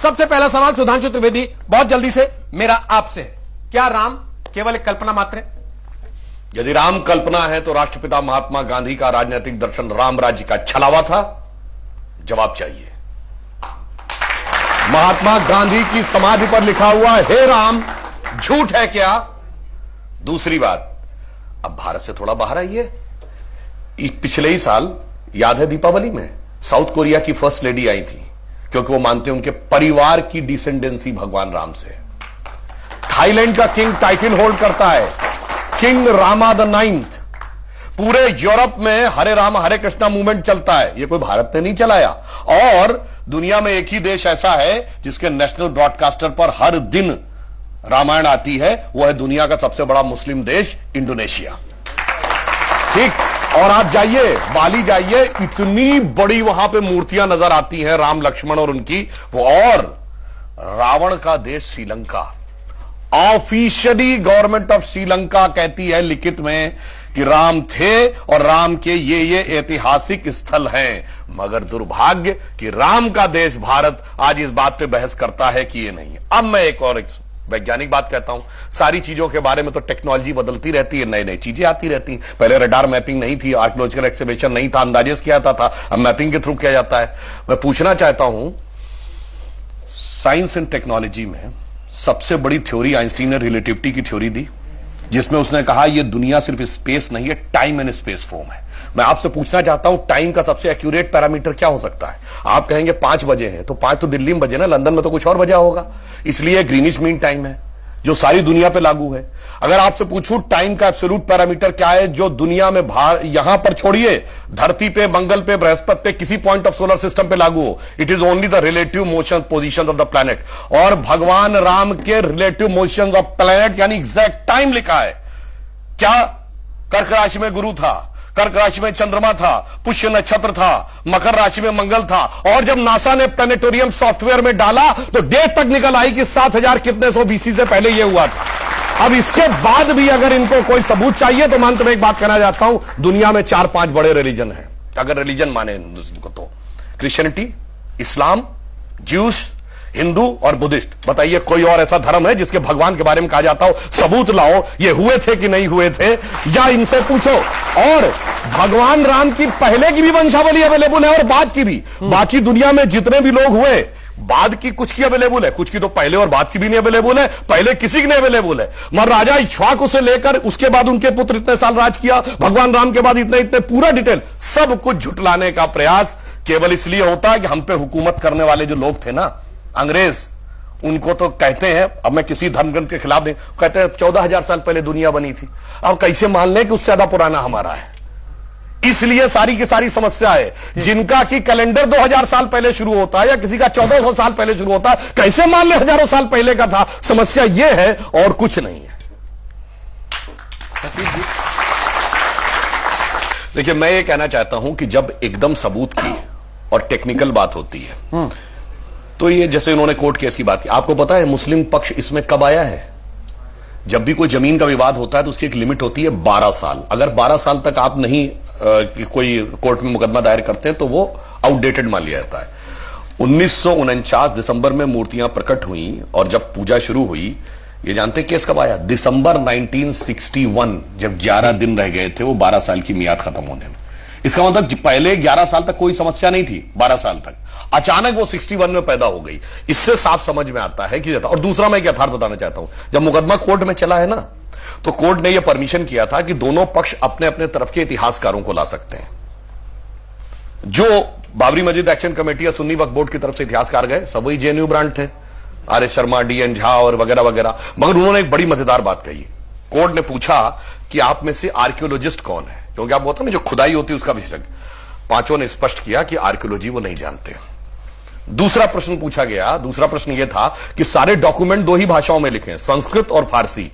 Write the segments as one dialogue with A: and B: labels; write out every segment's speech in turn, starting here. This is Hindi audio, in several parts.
A: सबसे पहला सवाल सुधांशु त्रिवेदी, बहुत जल्दी से मेरा आपसे, क्या राम केवल एक कल्पना मात्र है?
B: यदि राम कल्पना है तो राष्ट्रपिता महात्मा गांधी का राजनीतिक दर्शन राम राज्य का छलावा था? जवाब चाहिए। महात्मा गांधी की समाधि पर लिखा हुआ हे राम झूठ है क्या? दूसरी बात, अब भारत से थोड़ा बाहर आइए। पिछले ही साल याद है दीपावली में साउथ कोरिया की फर्स्ट लेडी आई थी, क्योंकि वो मानते हैं उनके परिवार की डिसेंडेंसी भगवान राम से। थाईलैंड का किंग टाइटल होल्ड करता है, किंग रामा द 9th। पूरे यूरोप में हरे राम हरे कृष्णा मूवमेंट चलता है, ये कोई भारत ने नहीं चलाया। और दुनिया में एक ही देश ऐसा है जिसके नेशनल ब्रॉडकास्टर पर हर दिन रामायण आती है, वो है दुनिया का सबसे बड़ा मुस्लिम देश इंडोनेशिया। ठीक, और आप जाइए बाली जाइए, इतनी बड़ी वहां पे मूर्तियां नजर आती हैं राम लक्ष्मण और उनकी वो। और रावण का देश Sri Lanka, officially government of Sri Lanka कहती है लिखित में कि राम थे और राम के ये ऐतिहासिक स्थल हैं, मगर दुर्भाग्य कि राम का देश भारत आज इस बात पे बहस करता है कि ये नहीं है। अब मैं एक और वैज्ञानिक बात कहता हूं, सारी चीजों के बारे में तो टेक्नोलॉजी बदलती रहती है, नई नई चीजें आती रहती हैं। पहले रडार मैपिंग नहीं थी, आर्कियोलॉजिकल एक्सकवेशन नहीं था, अंदाजेस किया जाता था, अब मैपिंग के थ्रू किया जाता है। मैं पूछना चाहता हूं, साइंस एंड टेक्नोलॉजी में सबसे बड़ी थ्योरी आइंस्टीन ने रिलेटिविटी की थ्योरी दी, जिसमें उसने कहा यह दुनिया सिर्फ स्पेस नहीं है, टाइम एंड स्पेस फॉर्म है। मैं आपसे पूछना चाहता हूं, टाइम का सबसे एक्यूरेट पैरामीटर क्या हो सकता है? आप कहेंगे 5 बजे हैं, तो 5 तो दिल्ली में बजे ना, लंदन में तो कुछ और बजा होगा, इसलिए ग्रीनिच मीन टाइम है जो सारी दुनिया पे लागू है। अगर आपसे पूछूं टाइम का एब्सोल्यूट पैरामीटर क्या है जो दुनिया में यहां पर छोड़िए, धरती पे, मंगल पे, बृहस्पति पे, किसी पॉइंट ऑफ सोलर सिस्टम पे लागू हो, it is only the relative motion position of the planet. और भगवान राम के रिलेटिव मोशन ऑफ प्लैनेट यानी एग्जैक्ट टाइम लिखा है। क्या कर्क राशि में गुरु था, कर्क राशि में चंद्रमा था, पुष्य नक्षत्र था, मकर राशि में मंगल था, और जब नासा ने प्लैनेटोरियम सॉफ्टवेयर में डाला तो डेट तक निकल आई कि 7000 कितने सौ बीसी से पहले यह हुआ था। अब इसके बाद भी अगर इनको कोई सबूत चाहिए तो मैं अंत में एक बात कहना चाहता हूं, दुनिया में 4-5 बड़े रिलीजन हैं, अगर रिलीजन माने को तो क्रिश्चियनिटी, इस्लाम, ज्यूस, हिंदू और बुद्धिस्ट। बताइए कोई और ऐसा धर्म है जिसके भगवान के बारे में कहा जाता हो सबूत लाओ ये हुए थे कि नहीं हुए थे, या इनसे पूछो। और भगवान राम की पहले की भी वंशावली अवेलेबल है और बाद की भी। बाकी दुनिया में जितने भी लोग हुए, बाद की कुछ की अवेलेबल है, कुछ की तो पहले और बाद की भी नहीं अवेलेबल है, पहले किसी की नहीं अवेलेबल है। मगर राजा इक्ष्वाकु से लेकर उसके बाद उनके पुत्र इतने साल राज किया, भगवान राम के बाद इतने इतने, पूरा डिटेल सब कुछ झुटलाने का प्रयास केवल इसलिए होता है कि हम पे हुकूमत करने वाले जो लोग थे ना, अंग्रेज, उनको तो कहते हैं, अब मैं किसी धर्म ग्रंथ के खिलाफ नहीं, कहते हैं 14,000 साल पहले दुनिया बनी थी। अब कैसे मान लें कि उससे ज्यादा पुराना हमारा है? इसलिए सारी की सारी समस्या है। जिनका कि कैलेंडर 2000 साल पहले शुरू होता है या किसी का 1400 साल पहले शुरू होता है, कैसे मान ले हजारों साल पहले का था? समस्या यह है और कुछ नहीं है। देखिए, मैं ये कहना चाहता हूं कि जब एकदम सबूत की और टेक्निकल बात होती है तो ये जैसे उन्होंने कोर्ट केस की बात की, आपको पता है मुस्लिम पक्ष इसमें कब आया है? जब भी कोई जमीन का विवाद होता है तो उसकी एक लिमिट होती है 12 साल। अगर 12 साल तक आप नहीं कोई कोर्ट में मुकदमा दायर करते हैं तो वो आउटडेटेड मान लिया जाता है। 1949 दिसंबर में मूर्तियां प्रकट हुई और जब पूजा शुरू हुई, ये जानते हैं केस कब आया? दिसंबर 1961, जब 11 दिन रह गए थे वो 12 साल की मियाद खत्म होने में। इसका मतलब पहले 11 साल तक कोई समस्या नहीं थी, 12 साल तक अचानक वो 61 में पैदा हो गई। इससे साफ समझ में आता है कि, और दूसरा मैं एक यथार्थ बताना चाहता हूं, जब मुकदमा कोर्ट में चला है ना, तो कोर्ट ने यह परमिशन किया था कि दोनों पक्ष अपने अपने तरफ के इतिहासकारों को ला सकते हैं। जो बाबरी मस्जिद एक्शन कमेटी या सुन्नी वक्फ बोर्ड की तरफ से इतिहासकार गए सब वही जेएनयू ब्रांड थे, R S Sharma, DN Jha और वगैरह वगैरह। मगर उन्होंने एक बड़ी मजेदार बात कही। कोर्ट ने पूछा कि आप में से आर्कियोलॉजिस्ट कौन है, क्योंकि आप बोलते हैं ना जो खुदाई होती है उसका विशेषज्ञ। पांचों ने स्पष्ट किया कि आर्कियोलॉजी वो नहीं जानते। दूसरा प्रश्न पूछा गया, दूसरा प्रश्न यह था कि सारे डॉक्यूमेंट 2 ही भाषाओं में लिखे, संस्कृत और फारसी।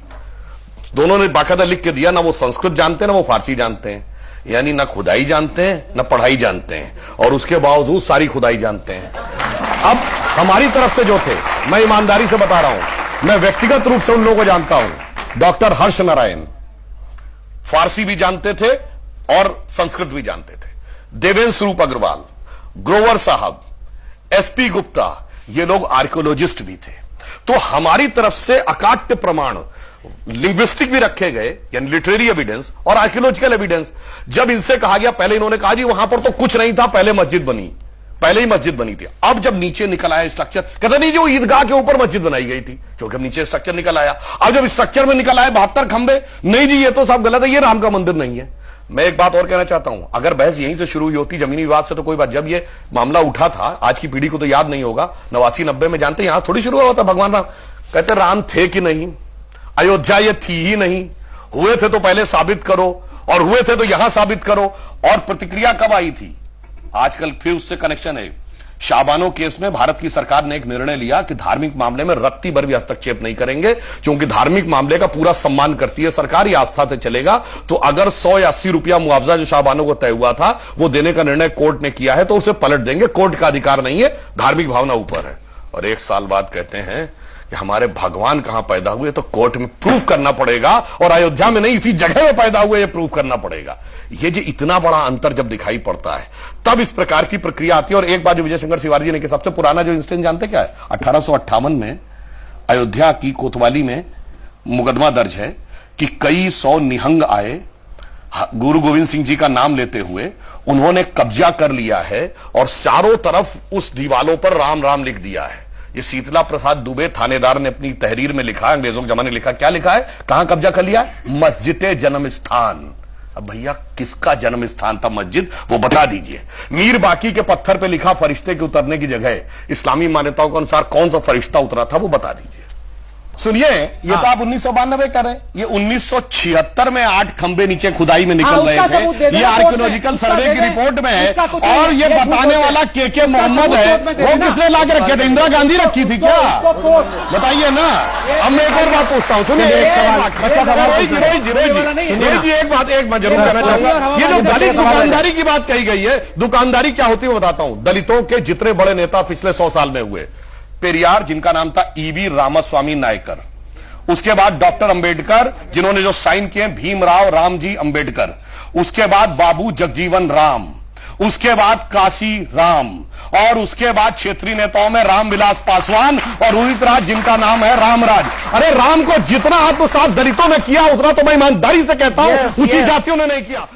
B: दोनों ने बाकायदा लिख के दिया, ना वो संस्कृत जानते हैं ना वो फारसी जानते हैं, यानी ना खुदाई जानते हैं ना पढ़ाई जानते हैं, और उसके बावजूद सारी खुदाई जानते हैं। अब हमारी तरफ से जो थे, मैं ईमानदारी से बता रहा हूं, मैं व्यक्तिगत रूप से उन लोगों को जानता हूं। डॉक्टर हर्ष नारायण फारसी भी जानते थे और संस्कृत भी जानते थे। देवेंद्र स्वरूप अग्रवाल, ग्रोवर साहब, एसपी गुप्ता, ये लोग आर्कियोलॉजिस्ट भी थे। तो हमारी तरफ से अकाट्य प्रमाण लिंग्विस्टिक भी रखे गए, यानी लिटरेरी एविडेंस और आर्कियोलॉजिकल एविडेंस। जब इनसे कहा गया, पहले इन्होंने कहा जी वहां पर तो कुछ नहीं था, पहले मस्जिद बनी, पहले ही मस्जिद बनी थी। अब जब नीचे निकल आया स्ट्रक्चर, कहते नहीं जो ईदगाह के ऊपर मस्जिद बनाई गई थी, क्योंकि अब नीचे स्ट्रक्चर निकल आया। अब जब स्ट्रक्चर में निकल आए 72 खंबे, नहीं जी ये तो सब गलत है, ये राम का मंदिर नहीं है। मैं एक बात और कहना चाहता हूं, अगर बहस यहीं से शुरू हुई होती जमीनी विवाद से तो कोई बात, जब ये मामला उठा था, आज की पीढ़ी को तो याद नहीं होगा, 89-90 में जानते यहां थोड़ी शुरू हुआ था भगवान राम। कहते राम थे कि नहीं, अयोध्या ये थी ही नहीं, हुए थे तो पहले साबित करो, और हुए थे तो यहां साबित करो। और प्रतिक्रिया कब आई थी, आजकल फिर उससे कनेक्शन है। शाबानो केस में भारत की सरकार ने एक निर्णय लिया कि धार्मिक मामले में रत्ती भर भी हस्तक्षेप नहीं करेंगे, क्योंकि धार्मिक मामले का पूरा सम्मान करती है सरकार, ये आस्था से चलेगा। तो अगर 100 या 80 रुपया मुआवजा जो शाबानो को तय हुआ था वो देने का निर्णय कोर्ट ने किया है, तो उसे पलट देंगे, कोर्ट का अधिकार नहीं है, धार्मिक भावना ऊपर है। और 1 साल बाद कहते हैं कि हमारे भगवान कहां पैदा हुए, तो कोर्ट में प्रूफ करना पड़ेगा, और अयोध्या में नहीं इसी जगह में पैदा हुए, यह प्रूफ करना पड़ेगा। ये जो इतना बड़ा अंतर जब दिखाई पड़ता है तब इस प्रकार की प्रक्रिया आती है। और एक बात जो विजय शंकर शिवाजी ने, कि सबसे पुराना जो इंसिडेंट जानते क्या है, 1858 में अयोध्या की कोतवाली में मुकदमा दर्ज है कि कई 100 निहंग आए, गुरु गोविंद सिंह जी का नाम लेते हुए उन्होंने कब्जा कर लिया है, और चारों तरफ उस दीवालों पर राम राम लिख दिया है। ये शीतला प्रसाद दुबे थानेदार ने अपनी तहरीर में लिखा, अंग्रेजों के जमाने लिखा, क्या लिखा है, कहां कब्जा कर लिया है, मस्जिद जन्म स्थान। अब भैया किसका जन्म स्थान था मस्जिद, वो बता दीजिए। मीर बाकी के पत्थर पे लिखा फरिश्ते के उतरने की जगह, इस्लामी मान्यताओं के अनुसार कौन सा फरिश्ता उतरा था वो बता दीजिए। सुनिए, ये तो आप 1992 कर रहे हैं, ये 1976 में 8 खंबे नीचे खुदाई में निकल रहे थे, ये आर्कियोलॉजिकल सर्वे की रिपोर्ट में है। और ये बताने वाला के मोहम्मद है, वो किसने ला के रखे थे, इंदिरा गांधी रखी थी क्या, बताइए ना। अब मैं एक और बात पूछता हूँ, सुनिए एक बात मैं जरूर कहना चाहूंगा। ये जो दलित दुकानदारी की बात कही गई है, दुकानदारी क्या होती है वो बताता हूं। दलितों के जितने बड़े नेता पिछले 100 साल में हुए, पेरियार जिनका नाम था ईवी रामास्वामी नायकर, उसके बाद डॉक्टर अंबेडकर जिन्होंने जो साइन किए भीमराव रामजी अंबेडकर, उसके बाद बाबू जगजीवन राम, उसके बाद काशी राम, और उसके बाद क्षेत्रीय नेताओं में रामविलास पासवान और उदित राज जिनका नाम है रामराज। अरे राम को जितना आत्मसात दलितों ने किया उतना तो मैं ईमानदारी से कहता हूं ऊंची जातियों ने नहीं किया।